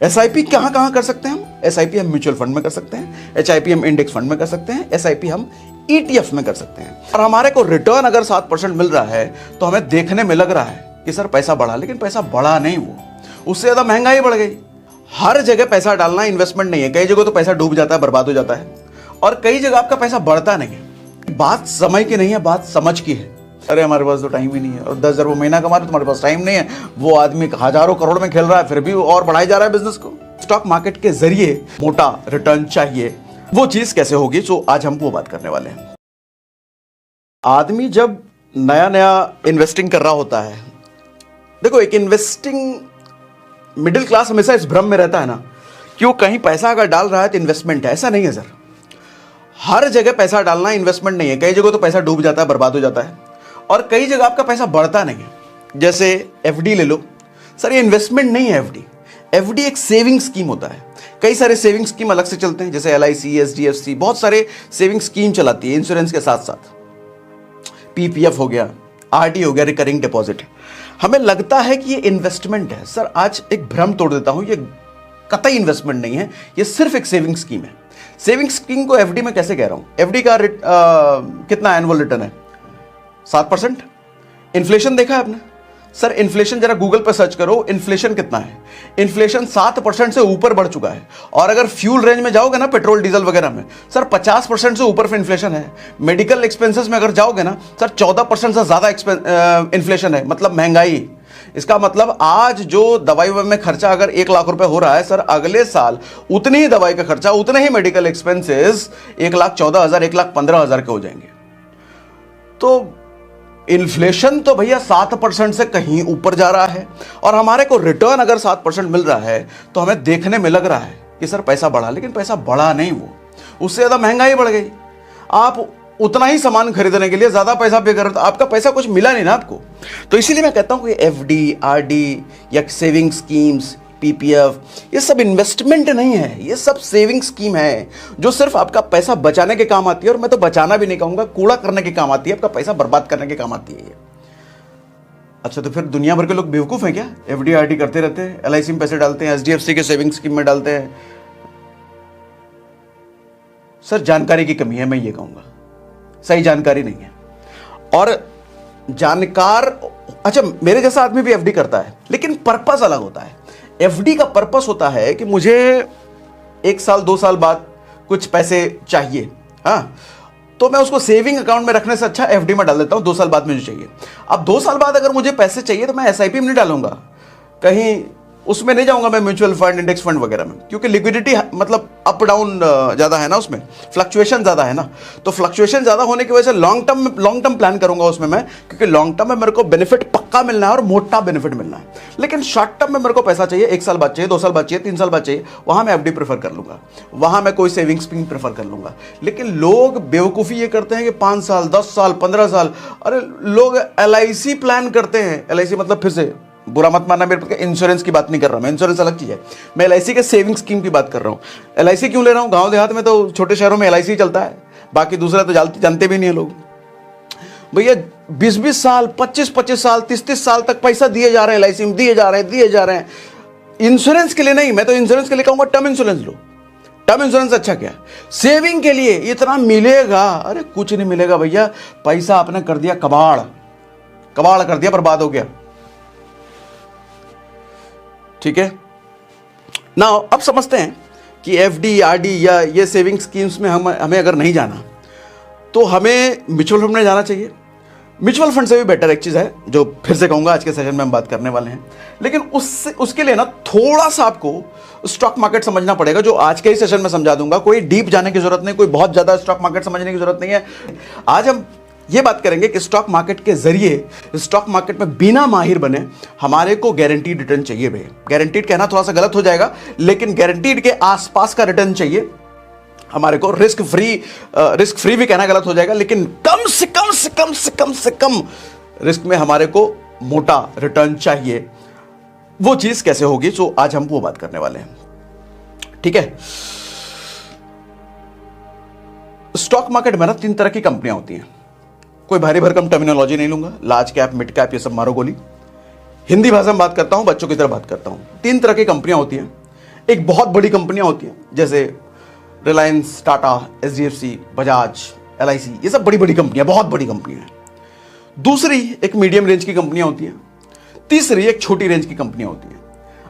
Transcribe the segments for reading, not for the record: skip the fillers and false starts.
SIP कहां कहां कर सकते हैं हम? एसआईपी हम म्यूचुअल फंड में कर सकते हैं, एचआईपी हम इंडेक्स फंड में कर सकते हैं, एसआईपी हम ईटीएफ में कर सकते हैं। और हमारे को रिटर्न अगर 7% मिल रहा है तो हमें देखने में लग रहा है कि सर पैसा बढ़ा, लेकिन पैसा बढ़ा नहीं, वो उससे ज्यादा महंगाई बढ़ गई। हर जगह पैसा डालना इन्वेस्टमेंट नहीं है। कई जगह तो पैसा डूब जाता है, बर्बाद हो जाता है, और कई जगह आपका पैसा बढ़ता नहीं है। बात समय की नहीं है, बात समझ की है। अरे हमारे पास तो टाइम ही नहीं है, और 10,000 रुपये महीना कमा रहे, तुम्हारे पास टाइम नहीं है। वो आदमी हजारों करोड़ में खेल रहा है, फिर भी और बढ़ाई जा रहा है बिजनेस को। स्टॉक मार्केट के जरिए मोटा रिटर्न चाहिए, वो चीज कैसे होगी, तो आज हम वो बात करने वाले हैं। आदमी जब नया नया इन्वेस्टिंग कर रहा होता है, देखो एक इन्वेस्टिंग मिडिल क्लास हमेशा इस भ्रम में रहता है ना कि वो कहीं पैसा अगर डाल रहा है तो इन्वेस्टमेंट है। ऐसा नहीं है सर, हर जगह पैसा डालना इन्वेस्टमेंट नहीं है। कई जगह तो पैसा डूब जाता है, बर्बाद हो जाता है, और कई जगह आपका पैसा बढ़ता नहीं है। जैसे एफडी ले लो सर, ये इन्वेस्टमेंट नहीं है। एफडी एक सेविंग स्कीम होता है। कई सारे सेविंग स्कीम अलग से चलते हैं, जैसे एलआईसी, एचडीएफसी, बहुत सारे सेविंग स्कीम चलाती है इंश्योरेंस के साथ साथ। पीपीएफ हो गया, आरडी हो गया, रिकरिंग डिपॉजिट। हमें लगता है कि ये इन्वेस्टमेंट है। सर आज एक भ्रम तोड़ देता हूं, ये कतई इन्वेस्टमेंट नहीं है, ये सिर्फ एक सेविंग स्कीम है। सेविंग स्कीम को एफडी में कैसे कह रहा हूं? एफडी का कितना एनुअल रिटर्न है? 7%। इन्फ्लेशन देखा है आपने? सर इन्फ्लेशन जरा गूगल पर सर्च करो, इन्फ्लेशन कितना है। इन्फ्लेशन 7% से ऊपर बढ़ चुका है। और अगर फ्यूल रेंज में जाओगे ना, पेट्रोल डीजल वगैरह में, सर 50% से ऊपर इन्फ्लेशन है। मेडिकल एक्सपेंसेस में अगर जाओगे ना सर, 14% से ज्यादा इन्फ्लेशन है, मतलब महंगाई। इसका मतलब आज जो दवाई में खर्चा अगर 1 लाख रुपए हो रहा है, सर अगले साल उतनी ही दवाई का खर्चा, उतने ही मेडिकल एक्सपेंसेस 1,14,000, 1,15,000 के हो जाएंगे। तो इन्फ्लेशन तो भैया 7% से कहीं ऊपर जा रहा है, और हमारे को रिटर्न अगर 7% मिल रहा है तो हमें देखने में लग रहा है कि सर पैसा बढ़ा, लेकिन पैसा बढ़ा नहीं, वो उससे ज्यादा महंगाई बढ़ गई। आप उतना ही सामान खरीदने के लिए ज्यादा पैसा पे कर रहे, आपका पैसा कुछ मिला नहीं ना आपको। तो इसीलिए मैं कहता हूं कि एफडी, आरडी या सेविंग स्कीम्स, पीपीएफ, ये सब इन्वेस्टमेंट नहीं है, ये सब सेविंग स्कीम है जो सिर्फ आपका पैसा बचाने के काम आती है। और मैं तो बचाना भी नहीं कहूंगा, कूड़ा करने के काम आती है, आपका पैसा बर्बाद करने के काम आती है ये। अच्छा, तो फिर दुनिया भर के लोग बेवकूफ हैं क्या? एफडी आरडी करते रहते हैं, एलआईसी में पैसे डालते हैं, एचडीएफसी के सेविंग स्कीम में डालते हैं। सर जानकारी की कमी है, मैं ये कहूंगा, सही जानकारी नहीं है। और जानकार, अच्छा मेरे जैसा आदमी भी एफडी करता है, लेकिन पर्पस अलग होता है। एफडी का पर्पस होता है कि मुझे 1 साल 2 साल बाद कुछ पैसे चाहिए, हाँ, तो मैं उसको सेविंग अकाउंट में रखने से अच्छा एफडी में डाल देता हूं। 2 साल बाद मुझे चाहिए। अब 2 साल बाद अगर मुझे पैसे चाहिए तो मैं एसआईपी में नहीं डालूंगा, कहीं उसमें नहीं जाऊंगा मैं म्यूचुअल फंड, इंडेक्स फंड वगैरह में, क्योंकि लिक्विडिटी मतलब अप डाउन ज्यादा है ना, उसमें फ्लक्चुएशन ज्यादा है ना। तो फ्लक्चुएशन ज्यादा होने की वजह से लॉन्ग टर्म प्लान करूंगा उसमें मैं, क्योंकि लॉन्ग टर्म में मेरे को बेनिफिट पक्का मिलना है और मोटा बेनिफिट मिलना है। लेकिन शॉर्ट टर्म में मेरे को पैसा चाहिए, 1 साल बाद चाहिए, 2 साल बाद चाहिए, 3 साल बाद चाहिए, वहां मैं एफडी प्रेफर कर लूंगा, वहां मैं कोई सेविंग स्कीम प्रेफर कर लूंगा। लेकिन लोग बेवकूफी ये करते हैं कि 5 साल 10 साल 15 साल, अरे लोग एलआईसी प्लान करते हैं। एलआईसी मतलब, फिर से बुरा मत मानना, मेरे इंश्योरेंस की बात नहीं कर रहा मैं, इंश्योरेंस अलग चीज है, मैं एलआईसी के सेविंग स्कीम की बात कर रहा हूं। एलआईसी क्यों ले रहा हूं? गांव देहात में तो, छोटे शहरों में एलआईसी चलता है, बाकी दूसरा तो जानते भी नहीं है लोग। भैया 20-20 साल, 25-25 साल, 30-30 साल तक पैसा दिए जा रहे हैं एलआईसी में, दिए जा रहे हैं। इंश्योरेंस के लिए नहीं, मैं तो इंश्योरेंस के लिए कहूंगा टर्म इंश्योरेंस लो। टर्म इंश्योरेंस अच्छा क्या, सेविंग के लिए इतना मिलेगा, अरे कुछ नहीं मिलेगा भैया। पैसा आपने कर दिया कबाड़ कर दिया, बर्बाद हो गया। ठीक है ना? अब समझते हैं कि एफडी, आरडी या ये सेविंग स्कीम्स में हमें अगर नहीं जाना तो हमें म्यूचुअल फंड में जाना चाहिए। म्यूचुअल फंड से भी बेटर एक चीज है जो फिर से कहूंगा आज के सेशन में हम बात करने वाले हैं, लेकिन उसके लिए ना थोड़ा सा आपको स्टॉक मार्केट समझना पड़ेगा, जो आज के ही सेशन में समझा दूंगा। कोई डीप जाने की जरूरत नहीं, कोई बहुत ज्यादा स्टॉक मार्केट समझने की जरूरत नहीं है। आज हम ये बात करेंगे कि स्टॉक मार्केट के जरिए, स्टॉक मार्केट में बिना माहिर बने हमारे को गारंटीड रिटर्न चाहिए। भैया गारंटीड कहना थोड़ा सा गलत हो जाएगा, लेकिन गारंटीड के आसपास का रिटर्न चाहिए हमारे को। रिस्क फ्री भी कहना गलत हो जाएगा, लेकिन कम से कम रिस्क में हमारे को मोटा रिटर्न चाहिए। वो चीज कैसे होगी, तो आज हम वो बात करने वाले हैं। ठीक है? स्टॉक मार्केट में ना 3 तरह की कंपनियां होती हैं। कोई भारी भरकम टर्मिनोलॉजी नहीं लूंगा, लार्ज कैप, मिड कैप, ये सब मारो गोली। हिंदी भाषा में बात करता हूं, बच्चों की तरह बात करता हूं। 3 तरह की कंपनियां होती हैं। एक बहुत बड़ी कंपनियां होती हैं जैसे रिलायंस, टाटा, HDFC, बजाज, LIC, ये सब बड़ी बड़ी कंपनियां, बहुत बड़ी कंपनियां हैं। दूसरी एक मीडियम रेंज की कंपनियां होती हैं। तीसरी एक छोटी रेंज की कंपनियां होती हैं।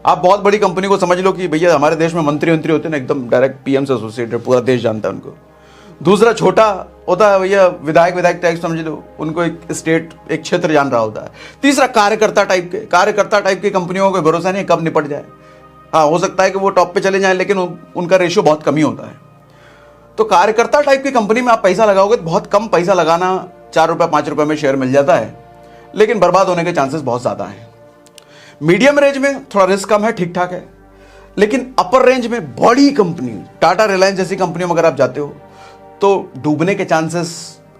आप बहुत बड़ी कंपनी को समझ लो कि भैया हमारे देश में मंत्री होते हैं ना, एकदम डायरेक्ट PM से एसोसिएटेड, पूरा देश जानता है उनको। दूसरा छोटा होता है भैया, विधायक टाइप समझ लो, उनको एक स्टेट, एक क्षेत्र जान रहा होता है। तीसरा कार्यकर्ता टाइप की कंपनियों को भरोसा नहीं कब निपट जाए। हाँ, हो सकता है कि वो टॉप पे चले जाएं, लेकिन उनका रेशियो बहुत कम ही होता है। तो कार्यकर्ता टाइप की कंपनी में आप पैसा लगाओगे तो बहुत कम पैसा लगाना, 4 रुपये 5 रुपये में शेयर मिल जाता है, लेकिन बर्बाद होने के चांसेस बहुत ज़्यादा हैं। मीडियम रेंज में थोड़ा रिस्क कम है, ठीक ठाक है, लेकिन अपर रेंज में बड़ी कंपनी, टाटा, रिलायंस जैसी कंपनियों में अगर आप जाते हो तो डूबने के चांसेस,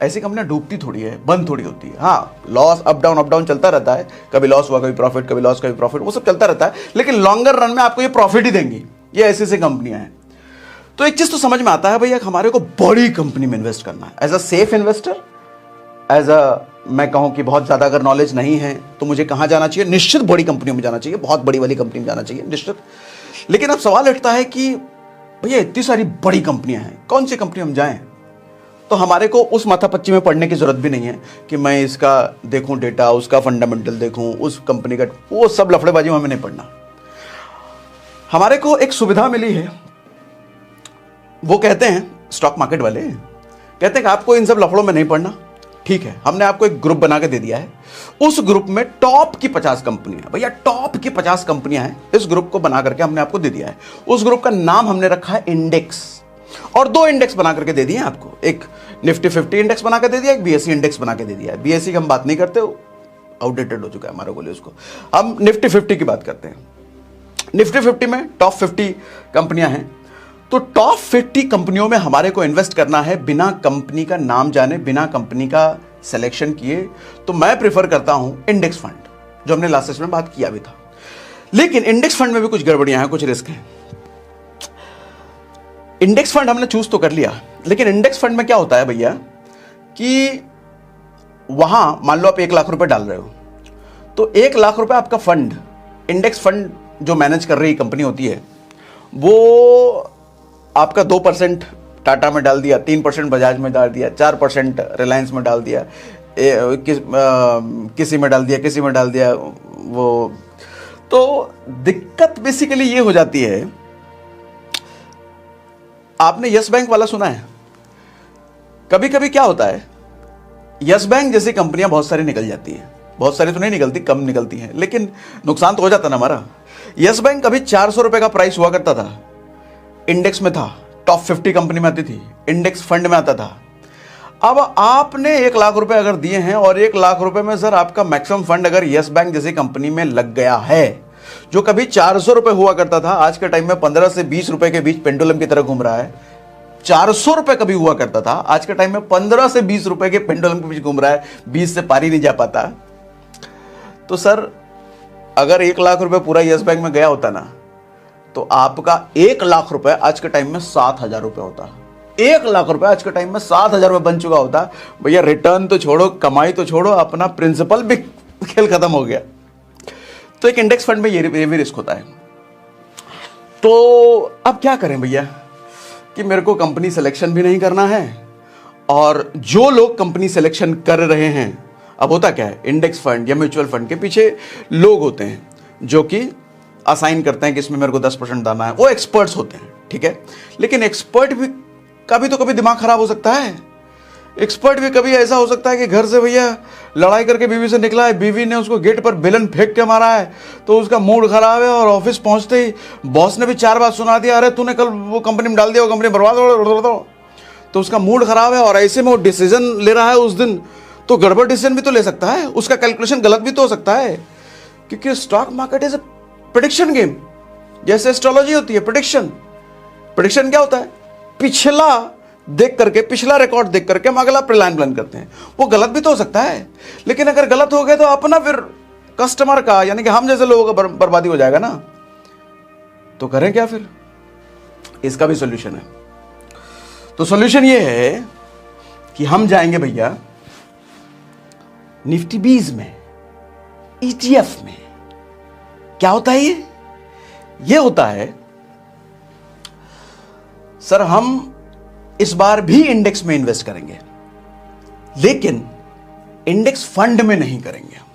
ऐसी कंपनियां डूबती थोड़ी है, बंद थोड़ी होती है। हाँ, लॉस अप डाउन चलता रहता है, कभी लॉस हुआ कभी प्रॉफिट, कभी लॉस कभी प्रॉफिट, वो सब चलता रहता है, लेकिन लॉन्गर रन में आपको ये प्रॉफिट ही देंगी, ये ऐसी ऐसी कंपनियां हैं। तो एक चीज तो समझ में आता है भैया, हमारे को बड़ी कंपनी में इन्वेस्ट करना है as a safe investor. As a मैं कहूं कि बहुत ज्यादा अगर नॉलेज नहीं है तो मुझे कहां जाना चाहिए? निश्चित बड़ी कंपनियों में जाना चाहिए, बहुत बड़ी वाली कंपनी में जाना चाहिए, निश्चित। लेकिन अब सवाल उठता है कि भैया इतनी सारी बड़ी कंपनियां हैं, कौन सी कंपनी हम जाएं? तो हमारे को उस माथापच्ची में पढ़ने की जरूरत भी नहीं है कि मैं इसका देखूं डेटा, उसका फंडामेंटल देखूं, उस कंपनी का, वो सब लफड़ेबाजी में हमें नहीं पढ़ना। हमारे को एक सुविधा मिली है, वो कहते हैं, स्टॉक मार्केट वाले कहते हैं कि आपको इन सब लफड़ों में नहीं पढ़ना। ठीक है, हमने आपको एक ग्रुप बना के दे दिया है, उस ग्रुप में टॉप की 50 कंपनियां, भैया टॉप की 50 कंपनियां हैं, इस ग्रुप को बना करके हमने आपको दे दिया है। उस ग्रुप का नाम हमने रखा है इंडेक्स, और 2 इंडेक्स बना करके दे दिए आपको, एक निफ्टी 50 इंडेक्स बना के दे दिया, एक BSE इंडेक्स बना के दे दिया है। BSE की हम बात नहीं करते, आउटडेटेड हो चुका है हमारे बोले उसको, हम निफ्टी 50 की बात करते हैं। निफ्टी 50 में टॉप 50 कंपनियां हैं, तो टॉप 50 कंपनियों में हमारे को इन्वेस्ट करना है बिना कंपनी का नाम जाने, बिना कंपनी का सिलेक्शन किए। तो मैं प्रेफर करता हूं इंडेक्स फंड, जो हमने लास्ट सेशन में बात किया भी था। लेकिन इंडेक्स फंड में भी कुछ गड़बड़ियां हैं, कुछ रिस्क हैं। इंडेक्स फंड हमने चूज तो कर लिया, लेकिन इंडेक्स फंड में क्या होता है भैया कि वहां मान लो आप 1 लाख रुपए डाल रहे हो, तो 1 लाख रुपए आपका फंड, इंडेक्स फंड जो मैनेज कर रही कंपनी होती है, वो आपका 2% टाटा में डाल दिया, 3% बजाज में डाल दिया, 4% रिलायंस में डाल दिया, किसी में डाल दिया, किसी में डाल दिया। वो तो दिक्कत बेसिकली ये हो जाती है, आपने यस बैंक वाला सुना है? कभी कभी क्या होता है, यस बैंक जैसी कंपनियां बहुत सारी निकल जाती हैं, बहुत सारी तो नहीं निकलती, कम निकलती हैं, लेकिन नुकसान तो हो जाता ना हमारा। यस बैंक कभी 400 रुपए का प्राइस हुआ करता था, इंडेक्स में था, टॉप 50 कंपनी में आती थी, इंडेक्स फंड में आता था। अब आपने 1 लाख रुपए अगर दिए हैं, और 1 लाख रुपए में सर आपका मैक्सिमम फंड अगर यस बैंक जैसी कंपनी में लग गया है, जो कभी 400 रुपए हुआ करता था, आज के टाइम में 15 से 20 रुपए के बीच पेंडुलम की तरह घूम रहा है। 400 रुपए कभी हुआ करता था, आज के टाइम में 15 से 20 रुपए के पेंडुलम के बीच घूम रहा है, 20 से पार ही नहीं जा पाता। तो सर अगर 1 लाख रुपए पूरा यस बैंक में गया होता ना, तो आपका 1 लाख रुपए आज के टाइम में 7,000 रुपए होता। 1 लाख रुपए आज के टाइम में 7,000 रुपए बन चुका होता। भैया रिटर्न तो छोड़ो, कमाई तो छोड़ो, अपना प्रिंसिपल भी खेल खत्म हो गया। तो एक इंडेक्स फंड में ये भी रिस्क होता है। तो अब क्या करें भैया कि मेरे को कंपनी सिलेक्शन भी नहीं करना है, और जो लोग कंपनी सिलेक्शन कर रहे हैं, अब होता क्या है, इंडेक्स फंड या म्यूचुअल फंड के पीछे लोग होते हैं जो कि असाइन करते हैं कि इसमें मेरे को 10% डालना है, वो एक्सपर्ट्स होते हैं, ठीक है। लेकिन एक्सपर्ट भी कभी तो कभी दिमाग खराब हो सकता है। एक्सपर्ट भी कभी ऐसा हो सकता है कि घर से भैया लड़ाई करके बीवी से निकला है, बीवी ने उसको गेट पर बेलन फेंक के मारा है, तो उसका मूड खराब है, और ऑफिस पहुंचते ही बॉस ने भी 4 बात सुना दिया, अरे तूने कल वो कंपनी में डाल दिया, वो कंपनी बर्बाद हो, तो उसका मूड खराब है, और ऐसे में वो डिसीजन ले रहा है उस दिन, तो गड़बड़ डिसीजन भी तो ले सकता है, उसका कैलकुलेशन गलत भी तो हो सकता है, क्योंकि stock market is a prediction game. जैसे एस्ट्रोलॉजी होती है प्रेडिक्शन। प्रेडिक्शन क्या होता है, पिछला देख करके, पिछला रिकॉर्ड देख करके हम अगला प्लान करते हैं। वो गलत भी तो हो सकता है, लेकिन अगर गलत हो गए तो अपना फिर कस्टमर का, यानी कि हम जैसे लोगों का बर्बादी हो जाएगा ना। तो करें क्या फिर? इसका भी सॉल्यूशन है। तो सॉल्यूशन ये है कि हम जाएंगे भैया निफ्टी 20 में, ETF में। क्या होता है ये होता है सर हम इस बार भी इंडेक्स में इन्वेस्ट करेंगे, लेकिन इंडेक्स फंड में नहीं करेंगे।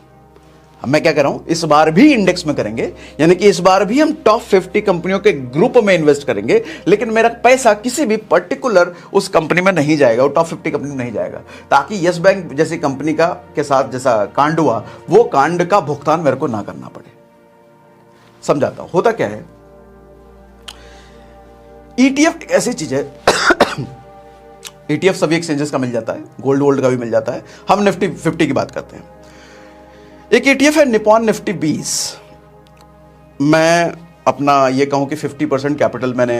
मैं क्या कह रहा हूं, इस बार भी इंडेक्स में करेंगे, यानी कि इस बार भी हम टॉप 50 कंपनियों के ग्रुप में इन्वेस्ट करेंगे, लेकिन मेरा पैसा किसी भी पर्टिकुलर उस कंपनी में नहीं जाएगा, वो टॉप 50 कंपनी में नहीं जाएगा, ताकि यस बैंक जैसी कंपनी का के साथ जैसा कांड हुआ, वो कांड का भुगतान मेरे को ना करना पड़े। समझाता हूं, होता क्या है, ईटीएफ एक ऐसी चीज है ईटीएफ सभी एक्सचेंजेस का मिल जाता है, गोल्ड का भी मिल जाता है। हम निफ्टी 50 की बात करते हैं। एक ईटीएफ है निपॉन निफ्टी 20। मैं अपना ये कहूं कि 50% कैपिटल मैंने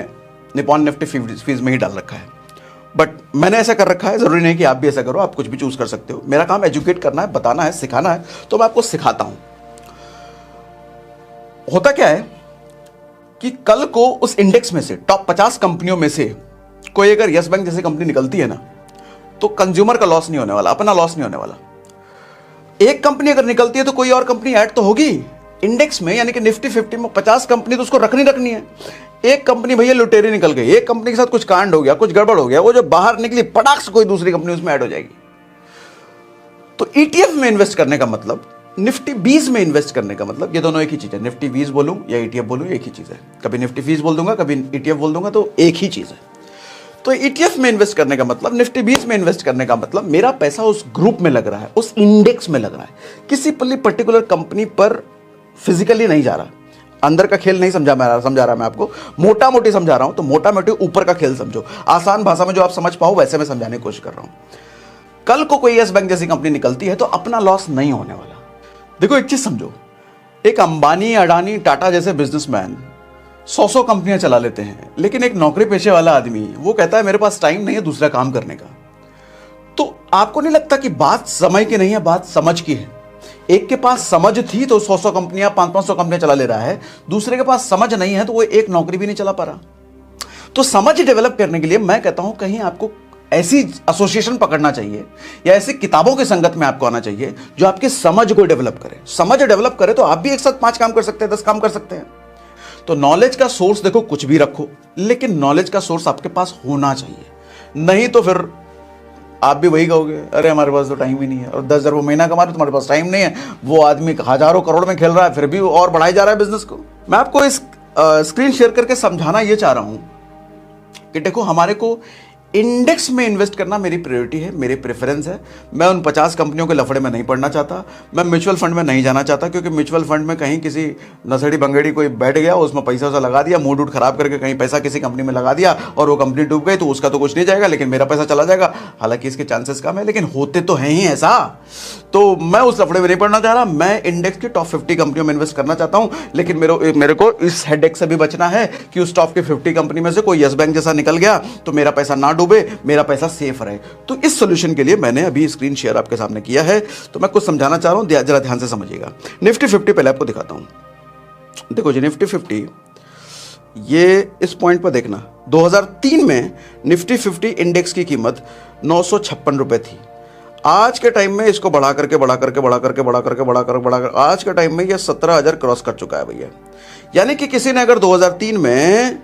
निपॉन निफ्टी 50 में ही डाल रखा है, बट मैंने ऐसा कर रखा है, जरूरी नहीं कि आप भी ऐसा करो, आप कुछ भी चूज कर सकते हो। मेरा काम एजुकेट करना है, बताना है, सिखाना है, तो मैं आपको सिखाता हूं। होता क्या है कि कल को उस इंडेक्स में से टॉप 50 कंपनियों में से कोई अगर यस बैंक जैसी कंपनी निकलती है ना, तो कंज्यूमर का लॉस नहीं होने वाला, अपना लॉस नहीं होने वाला। एक कंपनी अगर निकलती है तो कोई और कंपनी ऐड तो होगी इंडेक्स में, यानी कि निफ्टी 50 में 50 कंपनी तो उसको रखनी है। एक कंपनी भैया लुटेरी निकल गई, एक कंपनी के साथ कुछ कांड हो गया, कुछ गड़बड़ हो गया, वो जो बाहर निकली पटाख से कोई दूसरी कंपनी उसमें ऐड हो जाएगी। तो ईटीएफ में इन्वेस्ट करने का मतलब, निफ्टी 20 में इन्वेस्ट करने का मतलब, ये दोनों एक ही चीज है। निफ्टी 20 बोलूं या ईटीएफ बोलूं, एक ही चीज है। कभी निफ्टी 20 बोल दूंगा, कभी ईटीएफ बोल दूंगा, तो एक ही चीज है। तो ईटीएफ में इन्वेस्ट करने का मतलब, निफ्टी 20 में इन्वेस्ट करने का मतलब, मेरा पैसा उस ग्रुप में लग रहा है, उस इंडेक्स में लग रहा है, किसी पर्टिकुलर कंपनी पर फिजिकली नहीं जा रहा। अंदर का खेल नहीं समझा रहा मैं आपको, मोटा मोटी समझा रहा हूं, तो मोटा मोटी ऊपर का खेल समझो। आसान भाषा में जो आप समझ पाओ वैसे मैं समझाने की कोशिश कर रहा हूं। कल को कोई यस बैंक जैसी कंपनी निकलती है तो अपना लॉस नहीं होने वाला। देखो एक चीज समझो, एक अंबानी, अडानी, टाटा जैसे बिजनेसमैन 100 कंपनियां चला लेते हैं, लेकिन एक नौकरी पेशे वाला आदमी वो कहता है मेरे पास टाइम नहीं है दूसरा काम करने का। तो आपको नहीं लगता कि बात समय की नहीं है, बात समझ की है? एक के पास समझ थी तो 100 कंपनियां, 500 कंपनियां चला ले रहा है, दूसरे के पास समझ नहीं है तो वो एक नौकरी भी नहीं चला पा रहा। तो समझ डेवलप करने के लिए मैं कहता हूं कहीं आपको ऐसी एसोसिएशन पकड़ना चाहिए या ऐसी किताबों की संगत में आपको आना चाहिए जो आपकी समझ को डेवलप करे। समझ डेवलप करे तो आप भी एक साथ 5 काम कर सकते हैं, 10 काम कर सकते हैं। तो नॉलेज का सोर्स देखो कुछ भी रखो, लेकिन नॉलेज का सोर्स आपके पास होना चाहिए, नहीं तो फिर आप भी वही कहोगे, अरे हमारे पास तो टाइम ही नहीं है, और 10,000 महीना कमा रहे, तुम्हारे पास टाइम नहीं है। वो आदमी हजारों करोड़ में खेल रहा है, फिर भी और बढ़ाई जा रहा है बिजनेस को। मैं आपको इस स्क्रीन शेयर करके समझाना ये चाह रहा हूं कि देखो, हमारे को इंडेक्स में इन्वेस्ट करना मेरी प्रायोरिटी है, मेरी प्रेफरेंस है। मैं उन 50 कंपनियों के लफड़े में नहीं पड़ना चाहता, मैं म्यूचुअल फंड में नहीं जाना चाहता, क्योंकि म्यूचुअल फंड में कहीं किसी नशेड़ी बंगेड़ी कोई बैठ गया, उसमें पैसा वैसा लगा दिया, मूड खराब करके कहीं पैसा किसी कंपनी में लगा दिया और वो कंपनी डूब गई, तो उसका तो कुछ नहीं जाएगा, लेकिन मेरा पैसा चला जाएगा। हालांकि इसके चांसेस कम है, लेकिन होते तो हैं ही ऐसा। तो मैं उस लफड़े में नहीं पड़ना चाह रहा, मैं इंडेक्स की टॉप 50 कंपनियों में इन्वेस्ट करना चाहता हूं, लेकिन मेरे को इस हेडेक से भी बचना है कि उस टॉप की 50 कंपनी में से कोई यस बैंक जैसा निकल गया तो मेरा पैसा ना डूबे, मेरा पैसा सेफ रहे। तो इस सॉल्यूशन के लिए मैंने अभी स्क्रीन शेयर आपके सामने किया है, तो मैं कुछ समझाना चाह रहा हूं, जरा ध्यान से समझिएगा। निफ्टी 50 पहले आपको दिखाता हूं। देखो जी, निफ्टी 50 ये इस पॉइंट पर देखना, 2003 में निफ्टी 50 इंडेक्स की कीमत 956 रुपए थी। आज के टाइम में इसको बढ़ा करके आज के टाइम में ये 17,000 क्रॉस कर चुका है भैया। यानी कि किसी ने अगर 2003 में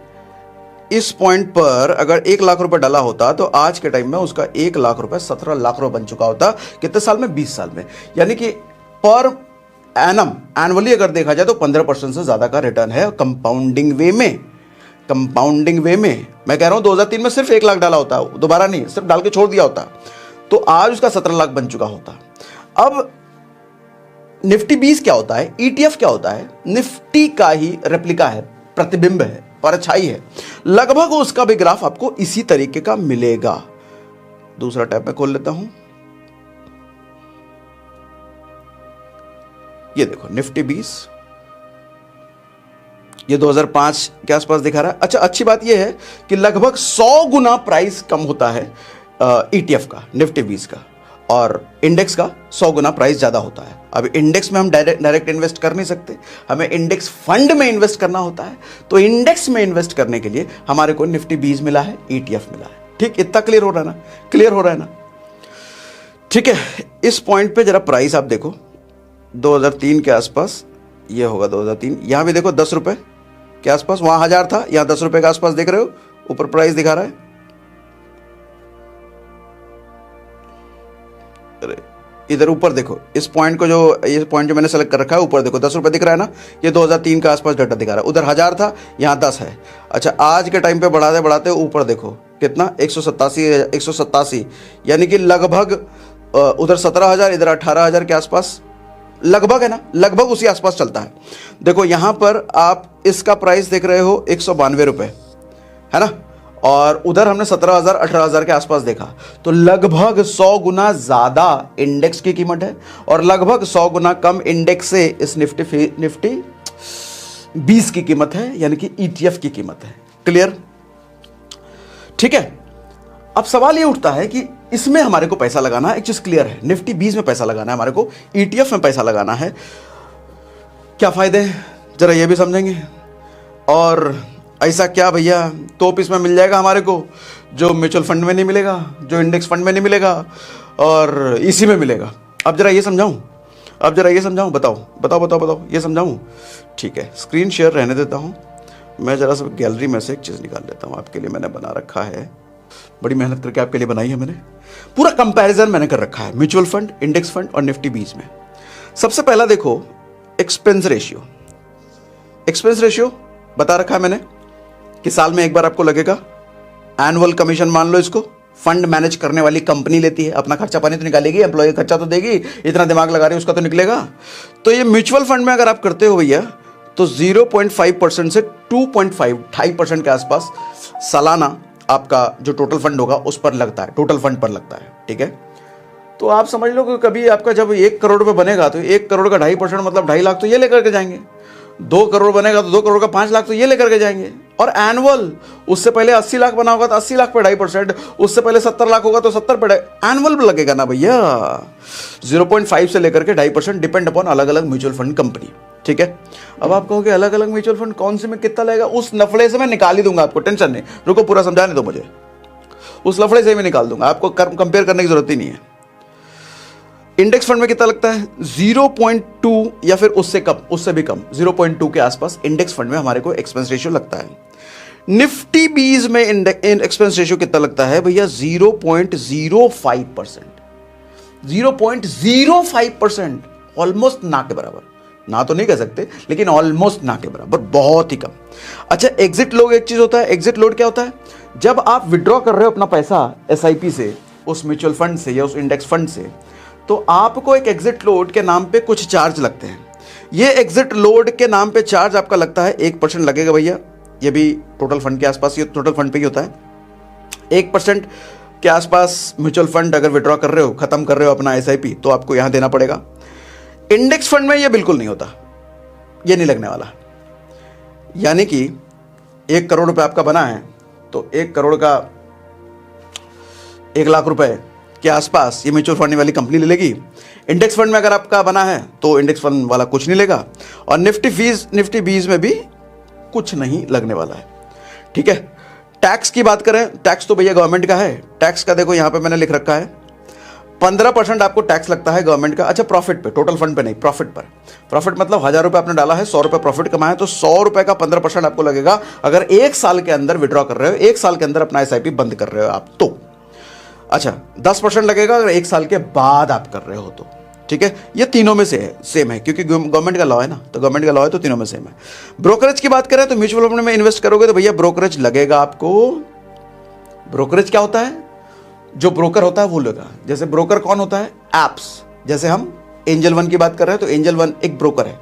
इस पॉइंट पर अगर 1 लाख रुपए डाला होता तो आज के टाइम में उसका 1 लाख रुपए 17 लाख रुपए बन चुका होता। कितने साल में? 20 साल में। यानी कि पर एनम, एनुअली अगर देखा जाए तो 15% से ज्यादा का रिटर्न है कंपाउंडिंग वे में। मैं कह रहा हूं 2003 में सिर्फ 1 लाख डाला होता, दोबारा नहीं, सिर्फ डाल के छोड़ दिया होता, तो आज उसका 17 लाख बन चुका होता। अब निफ्टी 20 क्या होता है, ईटीएफ क्या होता है? निफ्टी का ही रेप्लिका है, प्रतिबिंब है, परछाई है। लगभग उसका भी ग्राफ आपको इसी तरीके का मिलेगा। दूसरा टैब में खोल लेता हूं, ये देखो निफ्टी 20, ये 2005 के आसपास दिखा रहा है। अच्छा, अच्छी बात यह है कि लगभग 100 गुना प्राइस कम होता है ईटीएफ का, निफ्टी 20 का, और इंडेक्स का 100 गुना प्राइस ज्यादा होता है। अब इंडेक्स में हम डायरेक्ट इन्वेस्ट कर नहीं सकते, हमें इंडेक्स फंड में इन्वेस्ट करना होता है। तो इंडेक्स में इन्वेस्ट करने के लिए हमारे को निफ्टी 20 मिला है, ईटीएफ मिला है। ठीक, इतना क्लियर हो रहा है ना? क्लियर हो रहा है ना? ठीक है, इस पॉइंट पे जरा प्राइस आप देखो, 2003 के आसपास ये होगा 2003। यहां भी देखो 10 रुपए के आसपास, वहां 1000 था, यहां 10 रुपए के आसपास देख रहे हो, ऊपर प्राइस दिखा रहा है, अरे इधर ऊपर देखो, इस पॉइंट को जो, ये पॉइंट जो मैंने सेलेक्ट कर रखा है, ऊपर देखो 10 रुपये दिख रहा है ना, ये 2003 के आसपास डाटा दिखा रहा है। उधर 1000 था, यहाँ 10 है। अच्छा, आज के टाइम पे बढ़ाते बढ़ाते ऊपर देखो कितना, 187, यानी कि लगभग उधर 17,000, इधर 18,000 के आसपास लगभग है ना, लगभग उसी आसपास चलता है। देखो यहाँ पर आप इसका प्राइस देख रहे हो 192 रुपये, है ना, और उधर हमने 17,000 18,000 के आसपास देखा। तो लगभग 100 गुना ज़्यादा इंडेक्स की कीमत है और लगभग 100 गुना कम इंडेक्स से इस निफ्टी 20 की कीमत है, यानी कि ETF की कीमत है। क्लियर? ठीक है। अब सवाल ये उठता है कि इसमें हमारे को पैसा लगाना है, एक चीज़ क्लियर है, निफ्टी 20 में पैसा लगाना है हमारे को, ETF में पैसा लगाना है। क्या फ़ायदे हैं ज़रा ये भी समझेंगे। और ऐसा क्या भैया तोप इसमें मिल जाएगा हमारे को, जो म्यूचुअल फंड में नहीं मिलेगा, जो इंडेक्स फंड में नहीं मिलेगा और इसी में मिलेगा। अब जरा ये समझाऊं, बताओ ये समझाऊं। ठीक है, स्क्रीन शेयर रहने देता हूं, मैं जरा सा गैलरी में से एक चीज़ निकाल लेता हूं। आपके लिए मैंने बना रखा है, बड़ी मेहनत करके आपके लिए बनाई है मैंने, पूरा कंपैरिजन मैंने कर रखा है म्यूचुअल फंड, इंडेक्स फंड और निफ्टी 20 में। सबसे पहला देखो एक्सपेंस रेशियो बता रखा है मैंने कि साल में एक बार आपको लगेगा। एनुअल कमीशन मान लो इसको, फंड मैनेज करने वाली कंपनी लेती है, अपना खर्चा पानी तो निकालेगी, एम्प्लॉय खर्चा तो देगी, इतना दिमाग लगा रही है उसका तो निकलेगा। तो ये म्यूचुअल फंड में अगर आप करते हो भैया तो 0.5% से 2.5% के आसपास सालाना आपका जो टोटल फंड होगा उस पर लगता है, टोटल फंड पर लगता है। ठीक है, तो आप समझ लो कि कभी आपका जब 1 करोड़ रुपये बनेगा तो 1 करोड़ का 2.5% मतलब 2.5 लाख तो ये लेकर के जाएंगे। 2 करोड़ बनेगा तो 2 करोड़ का 5 लाख तो ये लेकर के जाएंगे। और एनुअल, उससे पहले 80 लाख बना होगा तो 80 लाख पे 2.5%, उससे पहले 70 लाख होगा तो 70 पे एनुअल भी लगेगा ना भैया। 0.5 से लेकर के 2.5% डिपेंड अपॉन अलग अलग म्यूचुअल फंड कंपनी। ठीक है, अब आप कहोगे अलग अलग म्यूचुअल फंड कौन से में कितना लगेगा, उस नफड़े से मैं निकाल ही दूंगा आपको, टेंशन नहीं, रुको पूरा समझाने दो मुझे, उस लफड़े से मैं निकाल दूंगा, आपको कंपेयर करने की जरूरत ही नहीं है। इंडेक्स फंड में कितना लगता है 0.2 या फिर उससे कम, उससे भी कम 0.2 के आसपास इंडेक्स फंड में हमारे को एक्सपेंस रेशियो लगता है। निफ्टी 20 में एक्सपेंस रेशियो कितना लगता है भैया 0.05%, 0.05%, ऑलमोस्ट ना के बराबर, ना तो नहीं कह सकते लेकिन ऑलमोस्ट ना के बराबर, बहुत ही कम। अच्छा, एग्जिट लोड एक चीज होता है, एग्जिट लोड क्या होता है, जब आप विड्रॉ कर रहे हो अपना पैसा SIP से, उस म्यूचुअल फंड से या उस इंडेक्स फंड से, तो आपको एक एग्जिट लोड के नाम पे कुछ चार्ज लगते हैं। ये एग्जिट लोड के नाम पे चार्ज आपका लगता है 1% लगेगा भैया, ये भी टोटल फंड के आसपास, ये टोटल फंड पे ही होता है। 1% के आसपास म्यूचुअल फंड अगर विड्रॉ कर रहे हो, खत्म कर रहे हो अपना SIP, तो आपको यहां देना पड़ेगा। इंडेक्स फंड में ये बिल्कुल नहीं होता, ये नहीं लगने वाला। यानी कि 1 करोड़ रुपए आपका बना है तो 1 करोड़ का 1 लाख रुपए के आसपास ये म्यूचुअल फंड वाली कंपनी ले लेगी। इंडेक्स फंड में अगर आपका बना है तो इंडेक्स फंड वाला कुछ नहीं लेगा, और निफ्टी 20 में भी कुछ नहीं लगने वाला है। ठीक है, टैक्स की बात करें, टैक्स तो भैया गवर्नमेंट का है। टैक्स का देखो यहां पे मैंने लिख रखा है 15% आपको टैक्स लगता है गवर्नमेंट का। अच्छा, प्रॉफिट पे, टोटल फंड पे नहीं, प्रॉफिट पर। प्रॉफिट मतलब 1000 रुपये आपने डाला है, 100 रुपये प्रॉफिट कमाया, तो 100 रुपये का 15% आपको लगेगा अगर 1 साल के अंदर विड्रॉ कर रहे हो, 1 साल के अंदर अपना SIP बंद कर रहे हो आप तो। अच्छा, 10% लगेगा अगर 1 साल के बाद आप कर रहे हो तो। ठीक है, ये तीनों में से है, सेम है, क्योंकि गवर्नमेंट का लॉ है ना, तो गवर्नमेंट का लॉ है तो तीनों में सेम है। ब्रोकरेज की बात करें तो म्यूचुअल फंड में इन्वेस्ट करोगे तो भैया ब्रोकरेज लगेगा आपको। ब्रोकरेज क्या होता है, जो ब्रोकर होता है वो लेगा। जैसे ब्रोकर कौन होता है, एप्स, जैसे हम एंजल वन की बात कर रहे हैं तो एंजल वन एक ब्रोकर है,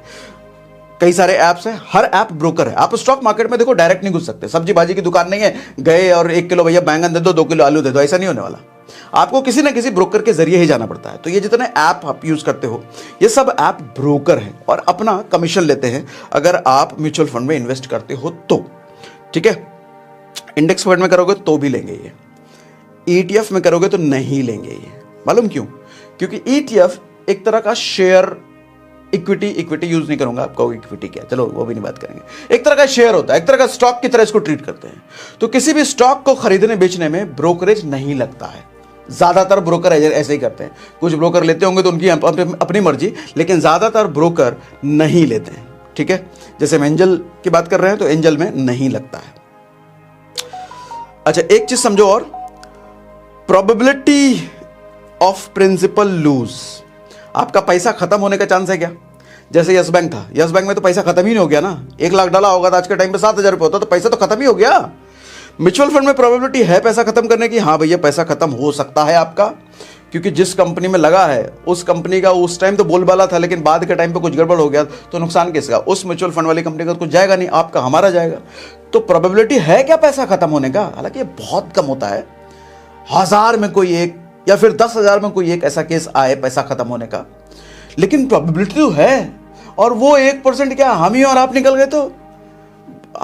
कई सारे ऐप्स हैं, हर ऐप ब्रोकर है। आप स्टॉक मार्केट में देखो डायरेक्ट नहीं घुस सकते, सब्जी भाजी की दुकान नहीं है, गए और 1 किलो भैया बैंगन दे दो, 2 किलो आलू दे दो, ऐसा नहीं होने वाला। आपको किसी ना किसी ब्रोकर के जरिए ही जाना पड़ता है। तो ये जितने ऐप आप यूज करते हो ये सब ऐप ब्रोकर हैं और अपना कमीशन लेते हैं अगर आप म्यूचुअल फंड में इन्वेस्ट करते हो तो। ठीक है, इंडेक्स फंड में करोगे तो भी लेंगे ये, ETF में करोगे तो नहीं लेंगे ये। मालूम क्यों? क्योंकि ETF एक तरह का शेयर, इक्विटी यूज नहीं करूंगा, आपको इक्विटी क्या, चलो वो भी नहीं बात करेंगे। एक तरह का शेयर होता है, एक तरह का स्टॉक की तरह इसको ट्रीट करते हैं। तो किसी भी स्टॉक को खरीदने बेचने में ब्रोकरेज नहीं लगता है। ज्यादातर ब्रोकर ऐसे ही करते हैं, कुछ ब्रोकर लेते होंगे तो उनकी अपनी मर्जी, लेकिन ज्यादातर ब्रोकर नहीं लेते हैं। ठीक है, जैसे हम एंजल की बात कर रहे हैं तो एंजल में नहीं लगता है। अच्छा, एक चीज समझो और, प्रोबेबिलिटी ऑफ प्रिंसिपल लूज, आपका पैसा खत्म होने का चांस है क्या? जैसे यस बैंक था, यस बैंक में तो पैसा खत्म ही नहीं हो गया ना, 1 लाख डाला होगा तो आज के टाइम पे 7,000 रुपये होता, तो पैसा तो खत्म ही हो गया। म्यूचुअल फंड में प्रोबेबिलिटी है पैसा खत्म करने की, हाँ भैया पैसा खत्म हो सकता है आपका, क्योंकि जिस कंपनी में लगा है उस कंपनी का उस टाइम तो बोलबाला था, लेकिन बाद के टाइम पे कुछ गड़बड़ हो गया तो नुकसान किसका? उस म्यूचुअल फंड वाली कंपनी का तो कुछ जाएगा नहीं, आपका हमारा जाएगा। तो प्रोबेबिलिटी है क्या पैसा खत्म होने का? हालांकि ये बहुत कम होता है, 1000 में कोई एक या फिर 10,000 में कोई एक ऐसा केस आए पैसा खत्म होने का, लेकिन प्रोबेबिलिटी तो है। और वो 1% क्या हम ही और आप निकल गए तो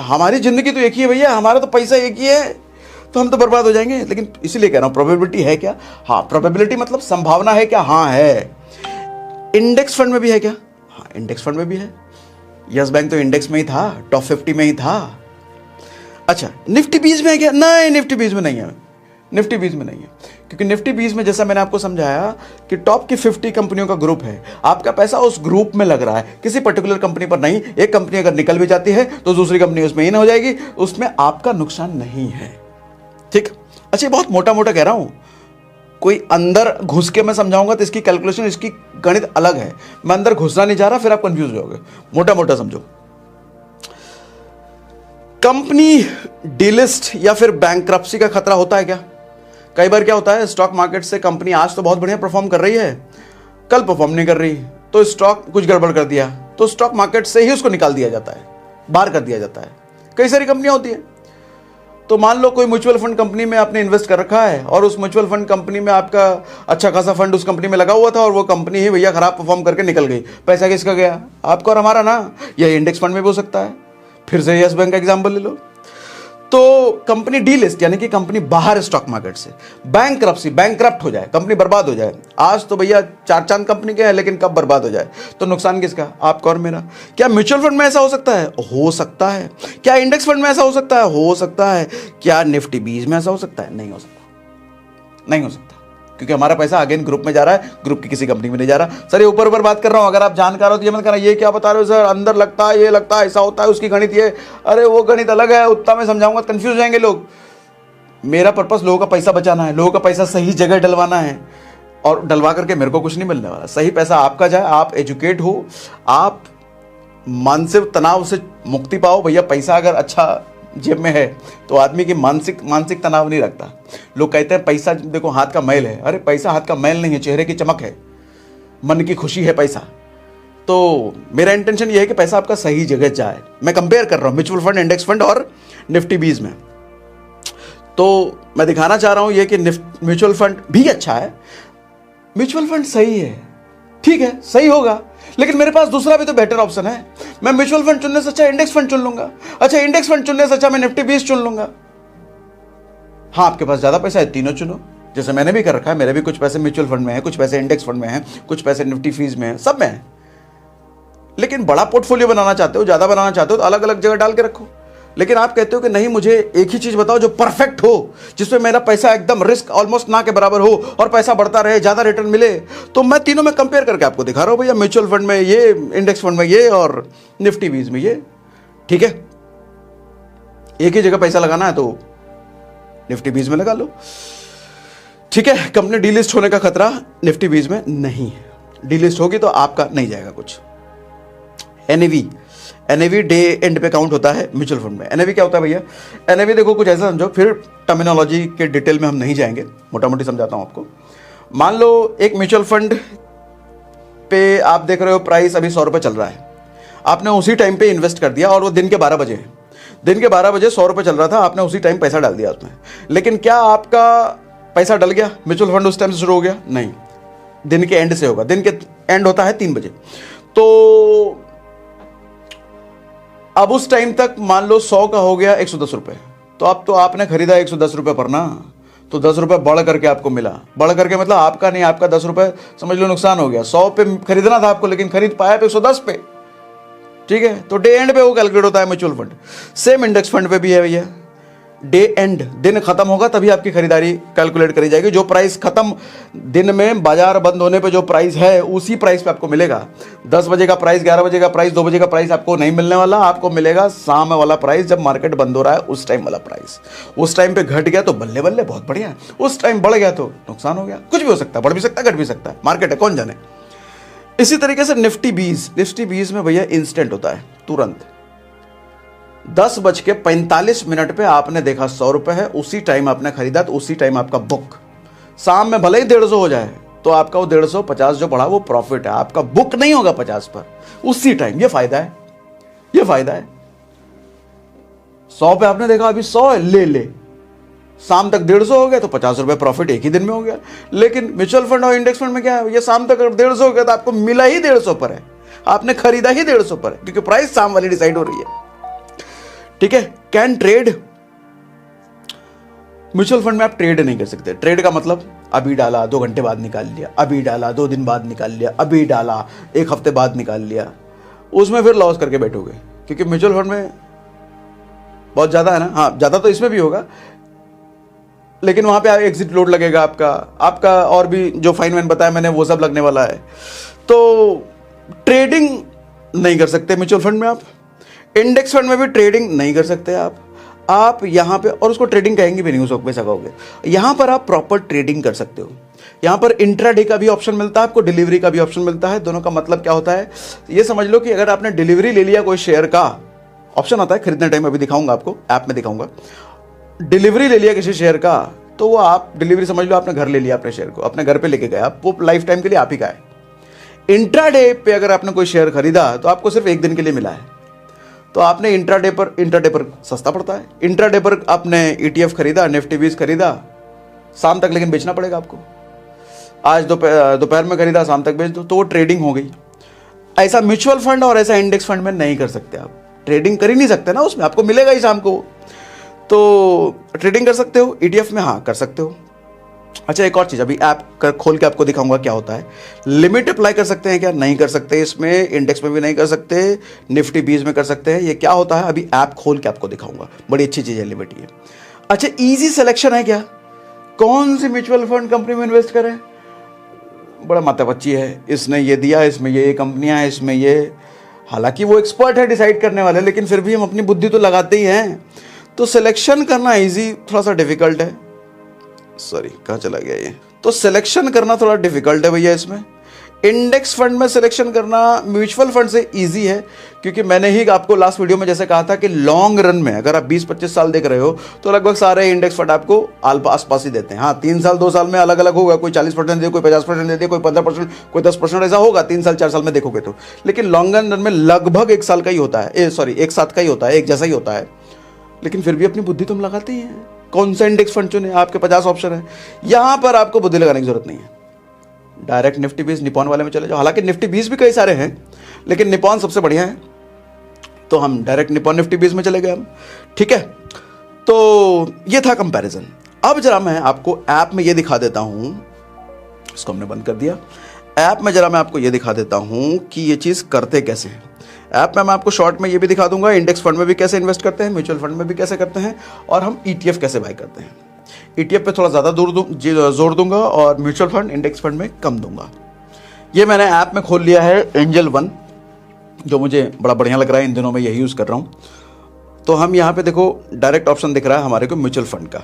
हमारी जिंदगी तो एक ही है भैया, हमारा तो पैसा एक ही है, तो हम तो बर्बाद हो जाएंगे। लेकिन इसीलिए कह रहा हूं प्रोबेबिलिटी है क्या? हाँ, प्रोबेबिलिटी मतलब संभावना है क्या? हाँ है। इंडेक्स फंड में भी है क्या? हाँ, इंडेक्स फंड में भी है। यस बैंक तो इंडेक्स में ही था, टॉप 50 में ही था। अच्छा, निफ्टी 20 में है क्या? नहीं, निफ्टी 20 में नहीं है, निफ्टी 20 में नहीं है, क्योंकि निफ्टी 20 में जैसा मैंने आपको समझाया कि टॉप की 50 कंपनियों का ग्रुप है, आपका पैसा उस ग्रुप में लग रहा है, किसी पर्टिकुलर कंपनी पर नहीं। एक कंपनी अगर निकल भी जाती है तो दूसरी कंपनी उसमें इन हो जाएगी, उसमें आपका नुकसान नहीं है। ठीक। अच्छा, बहुत मोटा मोटा कह रहा हूं, कोई अंदर घुस के मैं समझाऊंगा तो इसकी कैलकुलेशन, इसकी गणित अलग है, मैं अंदर घुसना नहीं चाह रहा, फिर आप कंफ्यूज हो जाओगे। मोटा मोटा समझो, कंपनी डीलिस्ट या फिर बैंकरप्सी का खतरा होता है क्या? कई बार क्या होता है, स्टॉक मार्केट से कंपनी आज तो बहुत बढ़िया परफॉर्म कर रही है, कल परफॉर्म नहीं कर रही, तो स्टॉक कुछ गड़बड़ कर दिया तो स्टॉक मार्केट से ही उसको निकाल दिया जाता है, बाहर कर दिया जाता है। कई सारी कंपनियां होती हैं। तो मान लो कोई म्यूचुअल फंड कंपनी में आपने इन्वेस्ट कर रखा है और उस म्यूचुअल फंड कंपनी में आपका अच्छा खासा फंड उस कंपनी में लगा हुआ था और वो कंपनी ही भैया खराब परफॉर्म करके निकल गई, पैसा किसका गया? आपका और हमारा ना। यह इंडेक्स फंड में भी हो सकता है। फिर से यस बैंक का एग्जाम्पल ले लो, तो कंपनी डीलिस्ट यानी कि कंपनी बाहर स्टॉक मार्केट से, बैंकरप्सी बैंकरप्ट हो जाए, कंपनी बर्बाद हो जाए। आज तो भैया 4 चांद कंपनी के हैं, लेकिन कब बर्बाद हो जाए तो नुकसान किसका? आपका और मेरा। क्या म्यूचुअल फंड में ऐसा हो सकता है? हो सकता है। क्या इंडेक्स फंड में ऐसा हो सकता है? हो सकता है। क्या निफ्टी 20 में ऐसा हो सकता है? नहीं हो सकता, नहीं हो सकता, क्योंकि हमारा पैसा अगेन ग्रुप में जा रहा है, ग्रुप की किसी कंपनी में नहीं जा रहा। सर ये ऊपर ऊपर बात कर रहा हूं, अगर आप जानकार हो तो ये मत कहना ये क्या बता रहे हो सर, अंदर लगता है, ये लगता है, ऐसा होता है, उसकी गणित ये, अरे वो गणित अलग है, उतना मैं समझाऊंगा कंफ्यूज हो जाएंगे लोग। मेरा पर्पस लोगों का पैसा बचाना है, लोगों का पैसा सही जगह डलवाना है, और डलवा करके मेरे को कुछ नहीं मिलने वाला। सही पैसा आपका जाए, आप एजुकेट हो, आप मानसिक तनाव से मुक्ति पाओ। भैया पैसा अगर अच्छा जेब में है तो आदमी की मानसिक तनाव नहीं रखता। लोग कहते हैं पैसा देखो हाथ का मैल है, अरे पैसा हाथ का मैल नहीं है, चेहरे की चमक है, मन की खुशी है पैसा। तो मेरा इंटेंशन ये है कि पैसा आपका सही जगह जाए। मैं कंपेयर कर रहा हूं म्यूचुअल फंड, इंडेक्स फंड और निफ्टी 20 में। तो मैं दिखाना चाह रहा हूं ये कि म्यूचुअल फंड भी अच्छा है, म्यूचुअल फंड सही है, ठीक है सही होगा, लेकिन मेरे पास दूसरा भी तो बेटर ऑप्शन है। मैं म्यूचुअल फंड चुनने से अच्छा इंडेक्स फंड चुन लूंगा, अच्छा इंडेक्स फंड चुनने से अच्छा मैं निफ्टी 20 चुन लूंगा। हाँ, आपके पास ज्यादा पैसा है, तीनों चुनो, जैसे मैंने भी कर रखा है। मेरे भी कुछ पैसे म्यूचुअल फंड में है, कुछ पैसे इंडेक्स फंड में है, कुछ पैसे निफ्टी 20 में है, सब में है। लेकिन बड़ा पोर्टफोलियो बनाना चाहते हो, ज्यादा बनाना चाहते हो तो अलग अलग जगह डाल के रखो। लेकिन आप कहते हो कि नहीं मुझे एक ही चीज बताओ जो परफेक्ट हो, जिसमें मेरा पैसा एकदम रिस्क ऑलमोस्ट ना के बराबर हो और पैसा बढ़ता रहे, ज्यादा रिटर्न मिले। तो मैं तीनों में कंपेयर करके आपको दिखा रहा हूं भैया, म्यूचुअल फंड में ये, इंडेक्स फंड में ये और निफ्टी 20 में ये। ठीक है, एक ही जगह पैसा लगाना है तो निफ्टी 20 में लगा लो। ठीक है, कंपनी डीलिस्ट होने का खतरा निफ्टी 20 में नहीं है। डीलिस्ट होगी तो आपका नहीं जाएगा कुछ। एनएवी डे एंड पे काउंट होता है म्यूचुअल फंड में। एनएवी क्या होता है भैया? एनएवी देखो कुछ ऐसा समझो, फिर टर्मिनोलॉजी के डिटेल में हम नहीं जाएंगे, मोटा मोटी समझाता हूं आपको। मान लो एक म्यूचुअल फंड पे आप देख रहे हो प्राइस अभी 100 रुपये चल रहा है, आपने उसी टाइम पे इन्वेस्ट कर दिया और वो दिन के 12 बजे है, दिन के 12 बजे 100 रुपये चल रहा था, आपने उसी टाइम पैसा डाल दिया उसमें। लेकिन क्या आपका पैसा डल गया? म्यूचुअल फंड उस टाइम से शुरू हो गया? नहीं, दिन के एंड से होगा। दिन के एंड होता है 3 बजे। तो अब उस टाइम तक मान लो 100 का हो गया 110 रुपये, तो अब तो आपने खरीदा 110 रुपये पर ना, तो 10 रुपये बढ़ करके आपको मिला। बढ़ करके मतलब आपका नहीं, आपका 10 रुपये समझ लो नुकसान हो गया। 100 पे खरीदना था आपको, लेकिन खरीद पाया 110 पे। ठीक है, तो डे एंड पे वो कैलकुलेट होता है mutual fund. Same index fund पे भी है भैया। डे एंड, दिन खत्म होगा तभी आपकी खरीदारी कैलकुलेट करी जाएगी। जो प्राइस खत्म दिन में बाजार बंद होने पे जो प्राइस है उसी प्राइस पे आपको मिलेगा। 10 बजे का प्राइस, 11 बजे का प्राइस, 2 बजे का प्राइस आपको नहीं मिलने वाला, आपको मिलेगा शाम वाला प्राइस, जब मार्केट बंद हो रहा है उस टाइम वाला प्राइस। उस टाइम पे घट गया तो बल्ले बल्ले बहुत बढ़िया, उस टाइम बढ़ गया तो नुकसान हो गया। कुछ भी हो सकता है, बढ़ भी सकता है, घट भी सकता है, मार्केट है, कौन जाने। इसी तरीके से निफ्टी 20 में भैया इंस्टेंट होता है, तुरंत 10:45 पे आपने देखा 100 रुपए है, उसी टाइम आपने खरीदा तो उसी टाइम आपका बुक। शाम में भले ही 150 हो जाए तो आपका वो 150 जो बढ़ा वो प्रॉफिट है, आपका बुक नहीं होगा 50 पर, उसी टाइम। ये फायदा है, ये फायदा है। 100 पे आपने देखा अभी 100 है, ले ले, शाम तक 150 हो गया तो 50 रुपए प्रॉफिट एक ही दिन में हो गया। लेकिन म्यूचुअल फंड और इंडेक्स फंड में क्या है, ये शाम तक 150 हो गया तो आपको मिला ही 150 पर है, आपने खरीदा ही 150 पर है, क्योंकि प्राइस शाम वाली डिसाइड हो रही है। ठीक है। कैन ट्रेड, म्यूचुअल फंड में आप ट्रेड नहीं कर सकते। ट्रेड का मतलब अभी डाला 2 घंटे बाद निकाल लिया, अभी डाला 2 दिन बाद निकाल लिया, अभी डाला 1 हफ्ते बाद निकाल लिया, उसमें फिर लॉस करके बैठोगे। क्योंकि म्यूचुअल फंड में बहुत ज्यादा है ना, हाँ ज्यादा तो इसमें भी होगा, लेकिन वहां पे एग्जिट लोड लगेगा आपका और भी जो फाइन मैन बताया मैंने वो सब लगने वाला है। तो ट्रेडिंग नहीं कर सकते म्यूचुअल फंड में आप। इंडेक्स फंड में भी ट्रेडिंग नहीं कर सकते आप यहां पे, और उसको ट्रेडिंग कहेंगे भी नहीं, उसको पैसा कहोगे। यहां पर आप प्रॉपर ट्रेडिंग कर सकते हो। यहां पर इंट्राडे का भी ऑप्शन मिलता है आपको, डिलीवरी का भी ऑप्शन मिलता है। दोनों का मतलब क्या होता है, ये समझ लो कि अगर आपने डिलीवरी ले लिया कोई शेयर का, ऑप्शन आता है खरीदने टाइम, अभी दिखाऊंगा आपको, ऐप में दिखाऊंगा। डिलीवरी ले लिया किसी शेयर का तो वो आप डिलीवरी समझ लो, आपने घर ले लिया अपने शेयर को, अपने घर पे लेके गए आप, वो लाइफ टाइम के लिए आप ही का है। इंट्राडे पे अगर आपने कोई शेयर खरीदा तो आपको सिर्फ 1 दिन के लिए मिला है, तो आपने इंट्राडे पर सस्ता पड़ता है। इंट्राडे पर आपने ETF खरीदा, निफ्टी 20 खरीदा, शाम तक लेकिन बेचना पड़ेगा आपको। आज दोपहर में खरीदा, शाम तक बेच दो, तो वो ट्रेडिंग हो गई। ऐसा म्यूचुअल फंड और ऐसा इंडेक्स फंड में नहीं कर सकते आप, ट्रेडिंग कर ही नहीं सकते ना, उसमें आपको मिलेगा ही शाम को। तो ट्रेडिंग कर सकते हो ETF में, हाँ कर सकते हो। अच्छा एक और चीज, अभी ऐप खोल के आपको दिखाऊंगा क्या होता है। लिमिट अप्लाई कर सकते हैं क्या, नहीं कर सकते इसमें, इंडेक्स में भी नहीं कर सकते, निफ्टी 20 में कर सकते हैं। ये क्या होता है अभी ऐप खोल के आपको दिखाऊंगा, बड़ी अच्छी चीज है लिमिट ये। अच्छा इजी सिलेक्शन है क्या, कौन सी म्यूचुअल फंड कंपनी में इन्वेस्ट करें, बड़ा माथापच्ची है, इसने ये दिया, इसमें ये कंपनियां हैं, इसमें ये, हालांकि वो एक्सपर्ट है डिसाइड करने वाले, लेकिन फिर भी हम अपनी बुद्धि तो लगाते ही हैं। तो सिलेक्शन करना इजी, थोड़ा सा डिफिकल्ट है। सॉरी कहाँ चला गया ये, तो सिलेक्शन करना थोड़ा डिफिकल्ट है भैया इसमें। इंडेक्स फंड में सिलेक्शन करना म्यूचुअल फंड से इजी है, क्योंकि मैंने ही आपको लास्ट वीडियो में जैसे कहा था कि लॉन्ग रन में अगर आप 20-25 साल देख रहे हो तो लगभग सारे इंडेक्स फंड आपको आसपास ही देते हैं। हाँ 3 साल 2 साल में अलग अलग होगा, कोई 40% दे, कोई 50% दे दे, कोई 15%, कोई 10%, ऐसा होगा 3 साल 4 साल में देखोगे तो। लेकिन लॉन्ग रन में लगभग 1 साल का ही होता है, एक साथ का ही होता है, एक जैसा ही होता है। लेकिन फिर भी अपनी बुद्धि तुम लगाते ही हैं, कौन सा इंडेक्स फंड चुने, आपके 50 ऑप्शन है, यहां पर आपको बुद्धि लगाने की जरूरत नहीं है। डायरेक्ट निफ्टी 20 निपॉन वाले में चले जाओ, हालांकि निफ्टी 20 भी कई सारे हैं लेकिन निपॉन सबसे बढ़िया है, तो हम डायरेक्ट निपॉन निफ्टी 20 में चले गए हम। ठीक है, तो ये था कंपैरिजन। अब जरा मैं आपको ऐप में ये दिखा देता हूं, इसको हमने बंद कर दिया। ऐप में जरा मैं आपको ये दिखा देता हूं कि ये चीज करते कैसे हैं। ऐप में मैं आपको शॉर्ट में ये भी दिखा दूंगा इंडेक्स फंड में भी कैसे इन्वेस्ट करते हैं, म्यूचुअल फंड में भी कैसे करते हैं, और हम ETF कैसे बाय करते हैं। ETF पे थोड़ा ज़्यादा जोर दूंगा और म्यूचुअल फंड इंडेक्स फंड में कम दूंगा। ये मैंने ऐप में खोल लिया है एंजल वन, जो मुझे बड़ा बढ़िया लग रहा है, इन दिनों में यही यूज़ कर रहा हूँ। तो हम यहाँ पे देखो डायरेक्ट ऑप्शन दिख रहा है हमारे को म्यूचुअल फंड का,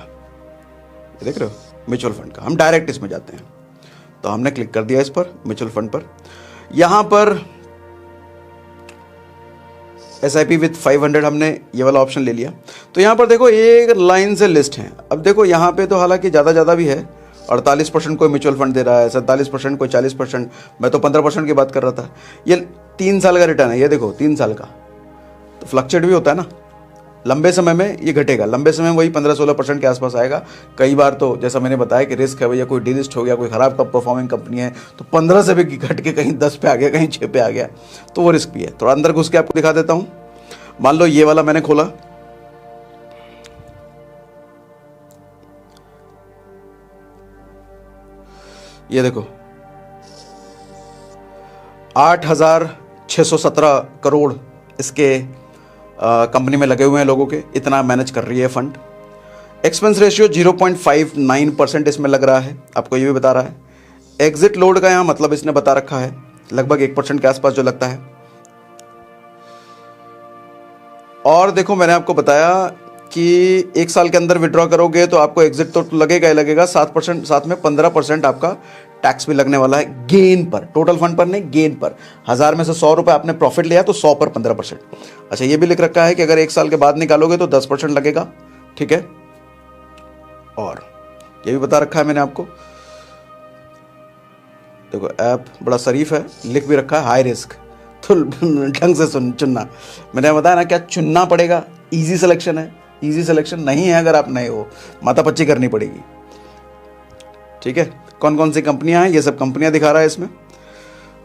देख रहे हो म्यूचुअल फंड का, हम डायरेक्ट इसमें जाते हैं। तो हमने क्लिक कर दिया इस पर, म्यूचुअल फंड पर। यहाँ पर SIP विथ 500 हमने ये वाला ऑप्शन ले लिया। तो यहाँ पर देखो एक लाइन से लिस्ट है। अब देखो यहाँ पे तो हालांकि ज़्यादा भी है, 48% कोई म्यूचुअल फंड दे रहा है, 47% कोई 40%, मैं तो 15% की बात कर रहा था। ये 3 साल का रिटर्न है, ये देखो 3 साल का, तो फ्लक्चुएट भी होता है ना, लंबे समय में ये घटेगा, लंबे समय में वही 15-16% के आसपास आएगा। कई बार तो जैसा मैंने बताया कि रिस्क है भैया, कोई डीलिस्ट हो गया, कोई खराब परफॉर्मिंग कंपनी है तो 15 से भी घट के कहीं 10 पे आ गया, कहीं 6 पे आ गया, तो वो रिस्क भी है। थोड़ा अंदर घुस के आपको दिखा देता हूं। मान लो ये वाला मैंने खोला, ये देखो 8,617 करोड़ इसके कंपनी में लगे हुए हैं लोगों के, इतना मैनेज कर रही है फंड। एक्सपेंस रेशियो 0.59% इसमें लग रहा है, आपको ये भी बता रहा है। एग्जिट लोड का यहाँ मतलब इसने बता रखा है, लगभग 1% के आसपास जो लगता है। और देखो मैंने आपको बताया कि 1 साल के अंदर विड्रॉ करोगे तो आपको एग्जिट तो लगेगा ही लगेगा, 7%, साथ में 15% आपका टैक्स भी लगने वाला है गेन पर, टोटल फंड पर नहीं, गेन पर। 1000 में से 100 रुपये आपने प्रॉफिट लिया तो 100 पर 15%। अच्छा, ये भी लिख रखा है कि अगर 1 साल के बाद निकालोगे तो 10% लगेगा, ठीक है। और ये भी बता रखा है मैंने आपको, देखो ऐप बड़ा शरीफ है, लिख भी रखा है हाई रिस्क, तो ढंग से चुनना। मैंने बताया ना क्या चुनना पड़ेगा, इजी सिलेक्शन है, इजी सिलेक्शन नहीं है अगर आप नए हो, माथापच्ची करनी पड़ेगी, ठीक है। कौन कौन सी कंपनियां हैं, ये सब कंपनियां दिखा रहा है इसमें।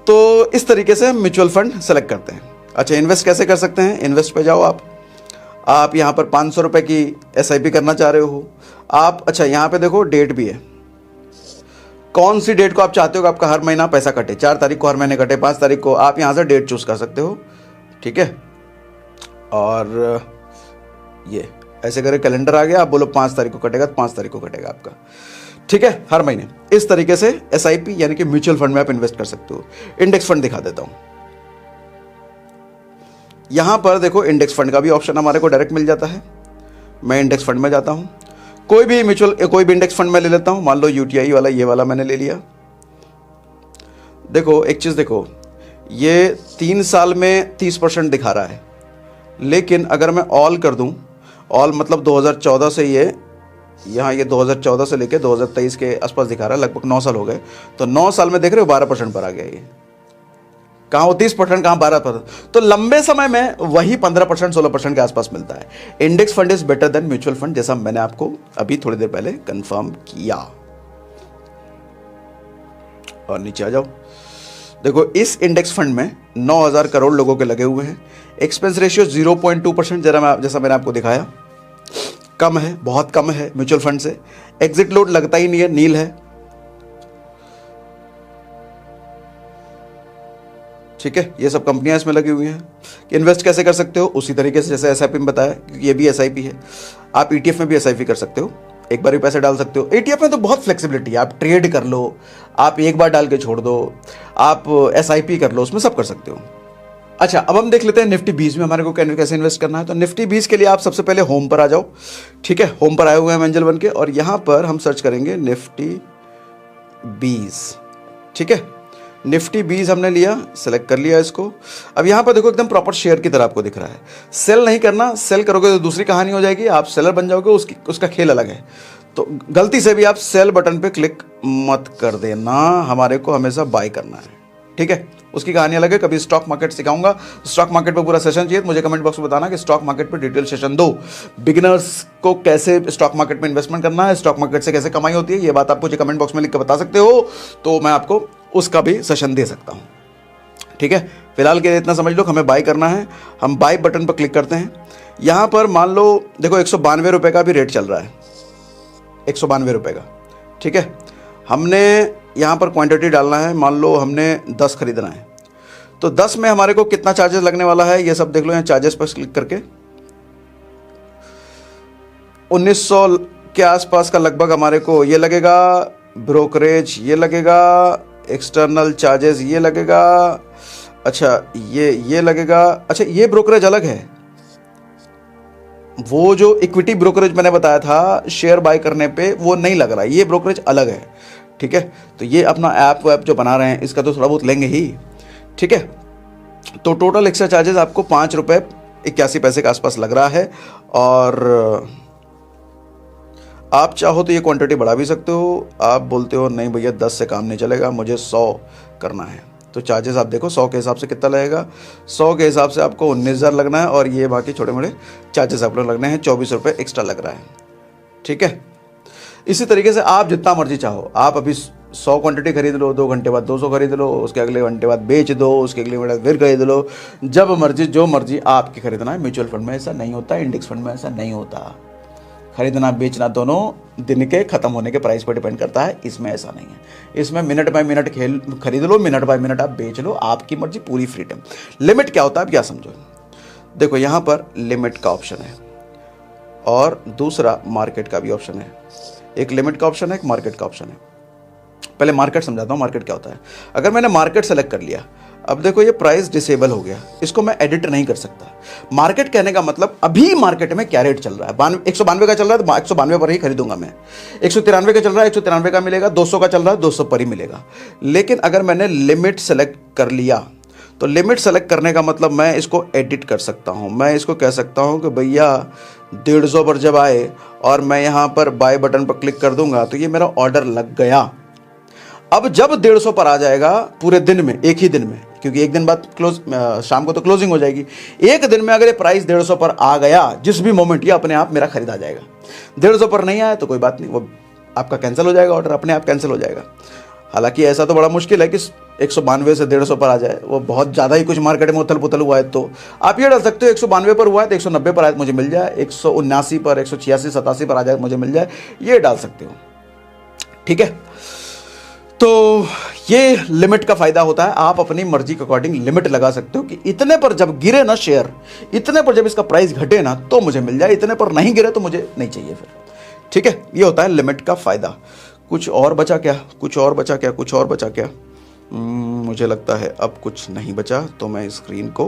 तो इस तरीके से हम म्यूचुअल फंड सेलेक्ट करते हैं। अच्छा, इन्वेस्ट कैसे कर सकते हैं, इन्वेस्ट पे जाओ आप यहाँ पर 500 रुपये की SIP करना चाह रहे हो आप। अच्छा, यहाँ पे देखो डेट भी है, कौन सी डेट को आप चाहते हो कि आपका हर महीना पैसा कटे, 4 तारीख को हर महीने कटे, 5 तारीख को, आप यहाँ से डेट चूज कर सकते हो, ठीक है। और ये ऐसे करे कैलेंडर आ गया, आप बोलो 5 तारीख को कटेगा तो 5 तारीख को कटेगा आपका, ठीक है, हर महीने। इस तरीके से SIP यानी कि म्यूचुअल फंड में आप इन्वेस्ट कर सकते हो। इंडेक्स फंड दिखा देता हूं, यहां पर देखो इंडेक्स फंड का भी ऑप्शन हमारे को डायरेक्ट मिल जाता है। मैं इंडेक्स फंड में जाता हूं, कोई भी इंडेक्स फंड में ले लेता हूं, मान लो UTI वाला, ये वाला मैंने ले लिया। देखो एक चीज देखो, ये 3 साल में 30% दिखा रहा है, लेकिन अगर मैं ऑल कर दूं, ऑल मतलब 2014 से ये 2014 से लेके 2023 के आसपास दिखा रहा है, लगभग 9 साल हो गए, तो 9 साल में देख रहे हो 12% पर आ गया। ये कहाँ 30%, कहाँ 12%, तो लंबे समय में वही 15% 16% के आसपास मिलता है। Index fund is better than mutual fund, जैसा मैंने आपको अभी थोड़ी देर पहले कंफर्म किया। और नीचे आ जाओ, देखो इस इंडेक्स फंड में 9000 करोड़ लोगों के लगे हुए हैं। एक्सपेंस रेशियो 0.2%, जैसा मैंने आपको दिखाया, कम है, बहुत कम है म्यूचुअल फंड से। एग्जिट लोड लगता ही नहीं है, नील है, ठीक है। ये सब कंपनियां इसमें लगी हुई हैं। इन्वेस्ट कैसे कर सकते हो, उसी तरीके से जैसे SIP में बताया, क्योंकि ये भी SIP है। आप ETF में भी SIP कर सकते हो, एक बार भी पैसे डाल सकते हो। ETF में तो बहुत फ्लेक्सिबिलिटी है, आप ट्रेड कर लो, आप एक बार डाल के छोड़ दो, आप SIP कर लो, उसमें सब कर सकते हो। अच्छा, अब हम देख लेते हैं निफ्टी 20 में हमारे को कैसे इन्वेस्ट करना है। तो निफ्टी 20 के लिए आप सबसे पहले होम पर आ जाओ, ठीक है। होम पर आए हुए हैं एंजल बन के, और यहां पर हम सर्च करेंगे निफ्टी 20, ठीक है। निफ्टी 20 हमने लिया, सेलेक्ट कर लिया इसको। अब यहां पर देखो एकदम प्रॉपर शेयर की तरह आपको दिख रहा है। सेल नहीं करना, सेल करोगे तो दूसरी कहानी हो जाएगी, आप सेलर बन जाओगे, उसका खेल अलग है। तो गलती से भी आप सेल बटन पे क्लिक मत कर देना, हमारे को हमेशा बाय करना है, ठीक है। उसकी कहानी अलग है, कभी स्टॉक मार्केट सिखाऊंगा, स्टॉक मार्केट पे पूरा सेशन चाहिए तो मुझे कमेंट बॉक्स में बताना कि स्टॉक मार्केट पे डिटेल सेशन दो। बिगिनर्स को कैसे स्टॉक मार्केट में इन्वेस्टमेंट करना है, स्टॉक मार्केट से कैसे कमाई होती है, ये बात आप मुझे कमेंट बॉक्स में लिख कर बता सकते हो, तो मैं आपको उसका भी सेशन दे सकता हूँ, ठीक है। फिलहाल के लिए इतना समझ लो, हमें बाय करना है, हम बाय बटन पर क्लिक करते हैं। यहाँ पर मान लो देखो 192 रुपये का भी रेट चल रहा है, 192 रुपये का, ठीक है। हमने यहाँ पर क्वांटिटी डालना है, मान लो हमने 10 खरीदना है, तो 10 में हमारे को कितना चार्जेस लगने वाला है ये सब देख लो। यहाँ चार्जेस पर क्लिक करके 1900 के आसपास का लगभग हमारे को ये लगेगा, ब्रोकरेज ये लगेगा, एक्सटर्नल चार्जेस ये लगेगा, अच्छा ये लगेगा। अच्छा, ये ब्रोकरेज अलग है, वो जो इक्विटी ब्रोकरेज मैंने बताया था शेयर बाय करने पे, वो नहीं लग रहा, ये ब्रोकरेज अलग है, ठीक है। तो ये अपना ऐप जो बना रहे हैं इसका तो थोड़ा बहुत लेंगे ही, ठीक है। तो टोटल एक्स्ट्रा चार्जेस आपको 5 रुपये 81 पैसे के आसपास लग रहा है। और आप चाहो तो ये क्वांटिटी बढ़ा भी सकते हो, आप बोलते हो नहीं भैया 10 से काम नहीं चलेगा, मुझे 100 करना है, तो चार्जेस आप देखो 100 के हिसाब से कितना लगेगा। 100 के हिसाब से आपको 19,000 लगना है, और ये बाकी छोटे मोटे चार्जेस आप लोग लगने हैं, 24 रुपये एक्स्ट्रा लग रहा है, ठीक है। इसी तरीके से आप जितना मर्जी चाहो, आप अभी 100 क्वांटिटी खरीद लो, 2 घंटे बाद 200 खरीद लो, उसके अगले घंटे बाद बेच दो, उसके अगले घंटे बाद फिर खरीद लो, जब मर्जी जो मर्जी आपकी खरीदना है। म्यूचुअल फंड में ऐसा नहीं होता, इंडेक्स फंड में ऐसा नहीं होता। खरीदना बेचना दोनों दिन के खत्म होने के प्राइस पर डिपेंड करता है, इसमें ऐसा नहीं है। इसमें मिनट बाय मिनट खरीद लो, मिनट बाय मिनट आप बेच लो, आपकी मर्जी, पूरी फ्रीडम। लिमिट क्या होता है आप क्या समझो, देखो यहाँ पर लिमिट का ऑप्शन है, और दूसरा मार्केट का भी ऑप्शन है। एक लिमिट का ऑप्शन है, एक मार्केट का ऑप्शन है। पहले मार्केट समझाता हूँ, मार्केट क्या होता है। अगर मैंने मार्केट सेलेक्ट कर लिया, अब देखो ये प्राइस डिसेबल हो गया, इसको मैं एडिट नहीं कर सकता। मार्केट कहने का मतलब अभी मार्केट में क्या रेट चल रहा है। 192 का चल रहा है तो 192 पर ही खरीदूंगा मैं। 193 का चल रहा है, 193 का मिलेगा। 200 का चल रहा है, 200 पर ही मिलेगा। लेकिन अगर मैंने लिमिट सेलेक्ट कर लिया तो लिमिट सेलेक्ट करने का मतलब मैं इसको एडिट कर सकता हूं। मैं इसको कह सकता हूं कि भैया 150 पर जब आए और मैं यहां पर बाय बटन पर क्लिक कर दूंगा तो ये मेरा ऑर्डर लग गया। अब जब 150 पर आ जाएगा पूरे दिन में, एक ही दिन में, क्योंकि एक दिन बाद शाम को तो क्लोजिंग हो जाएगी, एक दिन में अगर ये प्राइस 150 पर आ गया जिस भी मोमेंट, ये अपने आप मेरा खरीदा जाएगा। 150 पर नहीं आया तो कोई बात नहीं, वो आपका कैंसिल हो जाएगा, ऑर्डर अपने आप कैंसिल हो जाएगा। हालांकि ऐसा तो बड़ा मुश्किल है कि 192 से 150 पर आ जाए, वो बहुत ज़्यादा ही कुछ मार्केट में उथल पुथल हुआ है। तो आप ये डाल सकते हो 192 पर हुआ है तो 190 पर आए तो मुझे मिल जाए, 179 पर, 186, 87 पर आ जाए तो मुझे मिल जाए, ये डाल सकते हो। ठीक है, तो ये लिमिट का फायदा होता है। आप अपनी मर्जी के अकॉर्डिंग लिमिट लगा सकते हो कि इतने पर जब गिरे ना शेयर, इतने पर जब इसका प्राइस घटे ना तो मुझे मिल जाए, इतने पर नहीं गिरे तो मुझे नहीं चाहिए फिर। ठीक है, ये होता है लिमिट का फायदा। कुछ और बचा क्या, कुछ और बचा क्या, कुछ और बचा क्या? मुझे लगता है अब कुछ नहीं बचा, तो मैं स्क्रीन को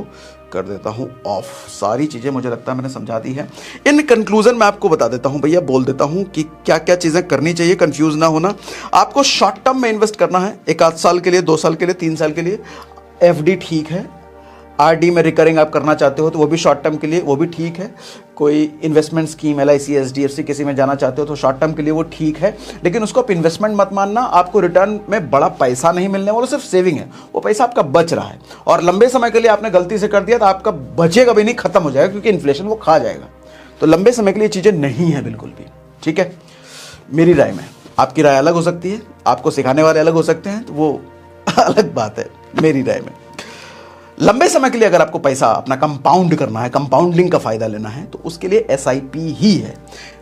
कर देता हूं ऑफ। सारी चीज़ें मुझे लगता है मैंने समझा दी है। इन कंक्लूजन मैं आपको बता देता हूं भैया, बोल देता हूं कि क्या क्या चीज़ें करनी चाहिए, कंफ्यूज ना होना। आपको शॉर्ट टर्म में इन्वेस्ट करना है, 1 साल के लिए, 2 साल के लिए, 3 साल के लिए। एफडी ठीक है, आरडी में रिकरिंग आप करना चाहते हो तो वो भी शॉर्ट टर्म के लिए, वो भी ठीक है। कोई इन्वेस्टमेंट स्कीम LIC, HDFC किसी में जाना चाहते हो तो शॉर्ट टर्म के लिए वो ठीक है, लेकिन उसको आप इन्वेस्टमेंट मत मानना। आपको रिटर्न में बड़ा पैसा नहीं मिलने वाला, सिर्फ सेविंग है, वो पैसा आपका बच रहा है। और लंबे समय के लिए आपने गलती से कर दिया तो आपका बचेगा भी नहीं, खत्म हो जाएगा, क्योंकि इन्फ्लेशन वो खा जाएगा। तो लंबे समय के लिए चीज़ें नहीं है बिल्कुल भी। ठीक है, मेरी राय में, आपकी राय अलग हो सकती है, आपको सिखाने वाले अलग हो सकते हैं, तो वो अलग बात है। मेरी राय में लंबे समय के लिए अगर आपको पैसा अपना कंपाउंड करना है, कंपाउंडिंग का फायदा लेना है, तो उसके लिए SIP ही है।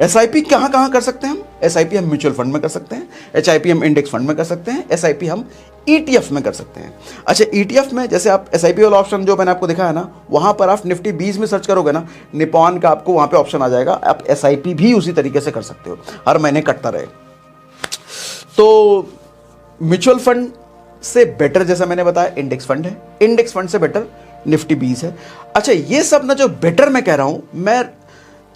SIP कहाँ कहाँ कर सकते हैं हम? SIP हम म्यूचुअल फंड में कर सकते हैं, HIP हम इंडेक्स फंड में कर सकते हैं, SIP हम ETF में कर सकते हैं। अच्छा, ETF में जैसे आप SIP वाला ऑप्शन जो मैंने आपको दिखाया ना, वहां पर आप निफ्टी 20 में सर्च करोगे ना, निपॉन का आपको वहां पे ऑप्शन आ जाएगा। आप SIP भी उसी तरीके से कर सकते हो, हर महीने कटता रहे। तो म्यूचुअल फंड से बेटर, जैसा मैंने बताया, इंडेक्स फंड है। इंडेक्स फंड से बेटर निफ्टी 20 है। अच्छा, ये सब ना जो बेटर मैं कह रहा हूं, मैं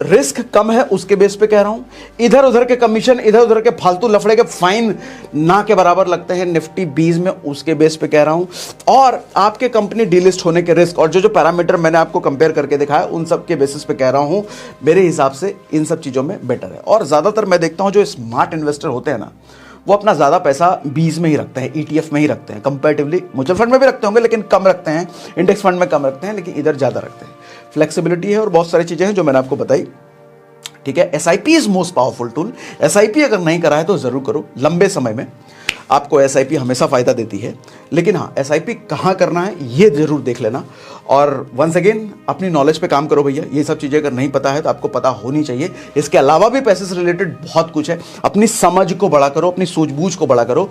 रिस्क कम है उसके बेस पे कह रहा हूं। इधर उधर के कमीशन, इधर उधर के फालतू लफड़े के फाइन ना के बराबर लगते हैं निफ्टी 20 में, उसके बेस पे कह रहा हूं। और आपके कंपनी डीलिस्ट होने के रिस्क और जो जो पैरामीटर मैंने आपको कंपेयर करके दिखाया, उन सब के बेसिस पे कह रहा हूं, मेरे हिसाब से इन सब चीजों में बेटर है। और ज्यादातर मैं देखता हूं जो स्मार्ट इन्वेस्टर होते हैं ना, वो अपना ज़्यादा पैसा 20 में ही रखते हैं, ETF में ही रखते हैं। कंपैरेटिवली म्यूचुअल फंड में भी रखते होंगे लेकिन कम रखते हैं, इंडेक्स फंड में कम रखते हैं, लेकिन इधर ज़्यादा रखते हैं। फ्लेक्सिबिलिटी है और बहुत सारी चीज़ें हैं जो मैंने आपको बताई। ठीक है, SIP is most powerful tool. SIP अगर नहीं करा है तो ज़रूर करो। लंबे समय में आपको SIP हमेशा फ़ायदा देती है, लेकिन हाँ, SIP कहाँ करना है ये ज़रूर देख लेना। और वंस अगेन अपनी नॉलेज पे काम करो भैया। ये सब चीज़ें अगर नहीं पता है तो आपको पता होनी चाहिए। इसके अलावा भी पैसे से रिलेटेड बहुत कुछ है। अपनी समझ को बड़ा करो, अपनी सूझबूझ को बड़ा करो,